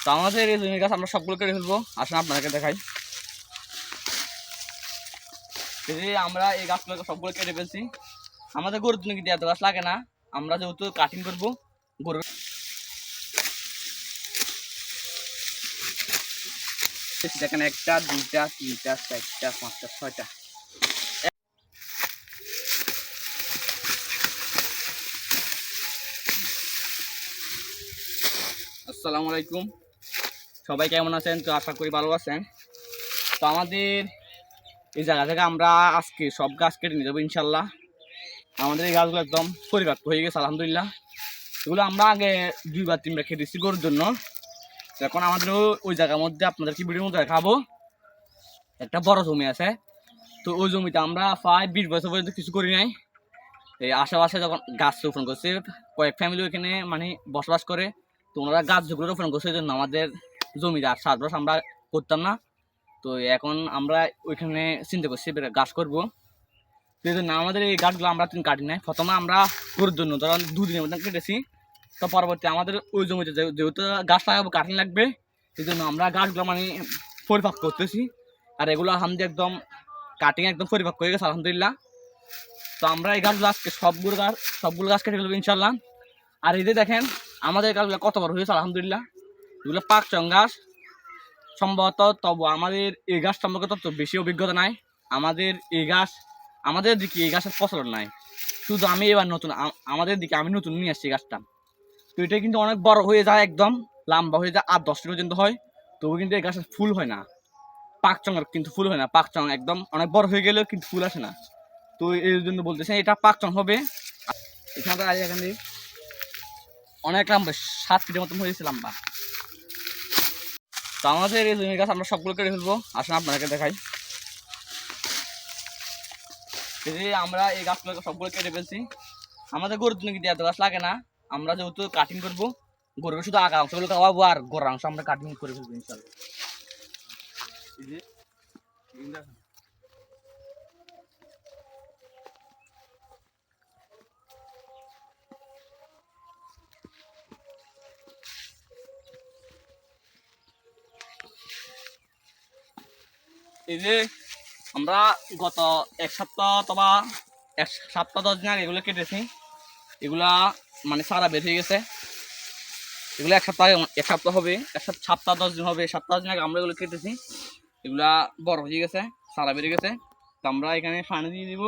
তো আমাদের এই জমি গাছ আমরা সবগুলো কেটে ফেলবো। আসলে আপনাদেরকে দেখাই, আমরা এই গাছগুলো সবগুলো কেটে ফেলছি। আমাদের গরুর জন্য কিন্তু এত গাছ লাগে না, আমরা যেহেতু কাটিং করবো গরু। দেখেন 1টা 2টা 3টা 4টা 5টা 6টা। আসসালামু আলাইকুম, সবাই কেমন আছেন? তো আশা করি ভালো আছেন। তো আমাদের এই জায়গা থেকে আমরা আজকে সব গাছ কেটে নিয়ে যাবো ইনশাল্লাহ। আমাদের এই গাছগুলো একদম পরিপক্ক হয়ে গেছে আলহামদুলিল্লাহ। এগুলো আমরা আগে 2বার 3বার কেটেছি গরুর জন্য। এখন আমাদের ওই জায়গার মধ্যে আপনাদের কি ভিডিওর মধ্যে দেখাবো, একটা বড় জমি আছে। তো ওই জমিতে আমরা প্রায় 20 বছর পর্যন্ত কিছু করি নাই। এই আশেপাশে যখন গাছ রোপণ করছে, কয়েক ফ্যামিলি ওইখানে মানে বসবাস করে, তো ওনারা গাছগুলো রোপণ করছে, এই জন্য আমাদের জমিতে আর চাষবাস আমরা করতাম না। তো এখন আমরা ওইখানে চিন্তা করছি গাছ করবো। তো এই জন্য আমাদের এই গাছগুলো আমরা কাটি নাই। প্রথমে আমরা গরুর জন্য ধরেন 2 দিনের মধ্যে কেটেছি। তো পরবর্তী আমাদের ওই জমিতে যেহেতু গাছ লাগাবো কাটিং লাগবে, এই জন্য আমরা গাছগুলো মানে পরিপক্ক করতেছি। আর এগুলো আলহামদুলিল্লাহ একদম কাটিং একদম পরিপক্ক হয়ে গেছে আলহামদুলিল্লাহ। তো আমরা এই গাছগুলো আজকে সবগুলো গাছ কেটে ফেলবো ইনশাল্লাহ। আর এই যে দেখেন আমাদের গাছগুলো কত বড় হয়েছে আলহামদুলিল্লাহ। এগুলো পাকচং গাছ সম্ভবত, তবু আমাদের এই গাছ সম্পর্কে তত বেশি অভিজ্ঞতা নাই। আমাদের দিকে এই গাছের প্রচলন নাই, শুধু আমি এবার নতুন, আমাদের দিকে আমি নতুন নিয়ে আসছি গাছটা। তো এটা কিন্তু অনেক বড় হয়ে যায়, একদম লম্বা হয়ে যায়, 8-10 পর্যন্ত হয়। তবু কিন্তু এই গাছের ফুল হয় না, পাকচঙের কিন্তু ফুল হয় না। পাকচং একদম অনেক বড় হয়ে গেলেও কিন্তু ফুল আসে না। তো এই জন্য বলতেছেন এটা পাকচং হবে। এখানে অনেক লম্বা, 7 ফিটের মতন হয়েছে লম্বা। তো আমাদের এই জমি গাছ আমরা সবগুলো কেটে ফেলবো। আসলে আপনাদেরকে দেখাই, আমরা এই গাছগুলো সবগুলো কেটে ফেলছি। আমাদের গরুর জন্য কিন্তু এত গাছ লাগে না, আমরা যেহেতু কাটিং করবো গরুর শুধু আগা অংশগুলো খাওয়াবো আর গোড়ার অংশ আমরা কাটিং করে ফেলবো ইনশাল্লাহ। এই যে আমরা গত 1 সপ্তাহ অথবা 1 সপ্তাহ 10 দিন আগে এগুলো কেটেছি। এগুলা মানে সারা বের হয়ে গেছে। এগুলো এক সপ্তাহ হবে, 1 সপ্তাহ 10 দিন হবে। 7 দিন আগে আমরা এগুলো কেটেছি। এগুলা বড় হয়ে গেছে, সারা বেড়ে গেছে। তো আমরা এখানে ফানি দিয়ে দিব,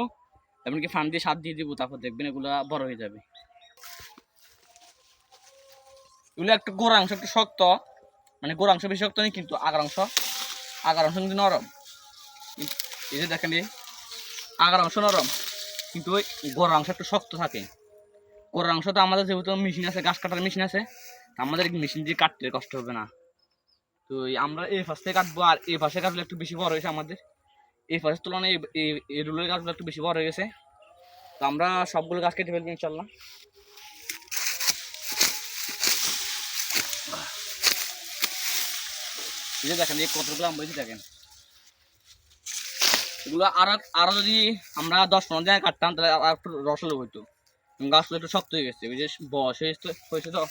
এমনকি ফান দিয়ে সার দিয়ে দিব, তারপর দেখবেন এগুলা বড় হয়ে যাবে। এগুলো একটু গোড়া অংশ একটু শক্ত, মানে গোড়া অংশ বেশি শক্ত নেই, কিন্তু আগার অংশ কিন্তু নরম। এই যে দেখেন আগার অংশ নরম, কিন্তু ওই গোড়া অংশ একটু শক্ত থাকে। গোড়ার অংশ তো আমাদের যেহেতু মেশিন আছে, গাছ কাটার মেশিন আছে, আমাদের মেশিন দিয়ে কাটতে কষ্ট হবে না। তো আমরা এই পাশে কাটবো, আর এই পাশে গাছগুলো একটু বেশি বড় হয়েছে আমাদের। এই পাশের তুলনায় এই রুলের গাছগুলো একটু বেশি বড় হয়ে গেছে। তো আমরা সবগুলো গাছ কেটে ফেলবো ইনশাল্লাহ। এই যে দেখেন এই কতগুলো আম হয়েছে দেখেন। এগুলো আরো যদি আমরা 10-15 দিন কাটতাম তাহলে আর একটু রসল হইতো। গাছগুলো একটু শক্ত হয়ে গেছে, ওই যে বয়স হয়েছে তো।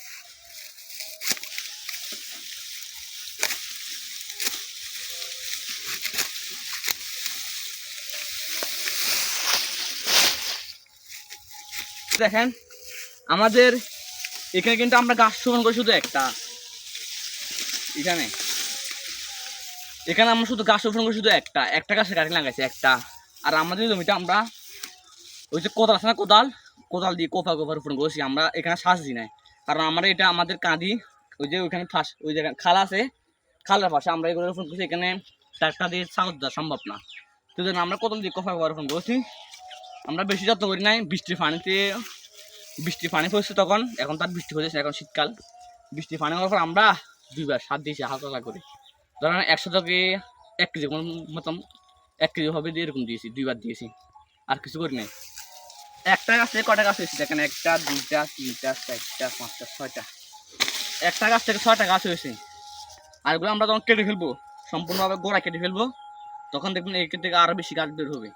দেখেন আমাদের এখানে কিন্তু আমরা গাছ রোপণ করি শুধু একটা, এখানে আমরা শুধু গাছ রোপণ করি শুধু একটা গাছের কাটিং লাগাইছি একটা। আর আমাদের জমিটা আমরা ওই যে কোদাল আছে না, কোদাল দিয়ে কোফা রোপণ করছি আমরা। এখানে শ্বাস দিই নাই, কারণ আমরা এটা আমাদের কাঁদি ওই যে ওইখানে ওই জায়গায় খাল আছে, খালের পাশে আমরা এগুলো রোপণ করছি। এখানে ট্রাক্টর দিয়ে চাষ দেওয়া সম্ভব না, তো জন্য আমরা কোদাল দিয়ে কোফা রোপণ করছি। আমরা বেশি যত্ন করি নাই, বৃষ্টির পানি পড়ছে তখন, এখন তার বৃষ্টি হয়েছে, এখন শীতকাল। বৃষ্টির পানি হওয়ার পর আমরা 2বার সার দিয়েছি হালকা করে। ধরেন 100 থেকে 1 কেজি মতন, 1 কেজি হবে দিয়ে এরকম দিয়েছি, 2বার দিয়েছি, আর কিছু করি নাই। একটা গাছ থেকে কটা গাছ হয়েছে দেখেন, 1টা 2টা 3টা 4টা 5টা 6টা। একটা গাছ থেকে 6টা গাছ হয়েছে। আর এগুলো আমরা যখন কেটে ফেলবো, সম্পূর্ণভাবে গোড়া কেটে ফেলবো, তখন দেখবেন এর থেকে আরো বেশি গাছ বের হবে।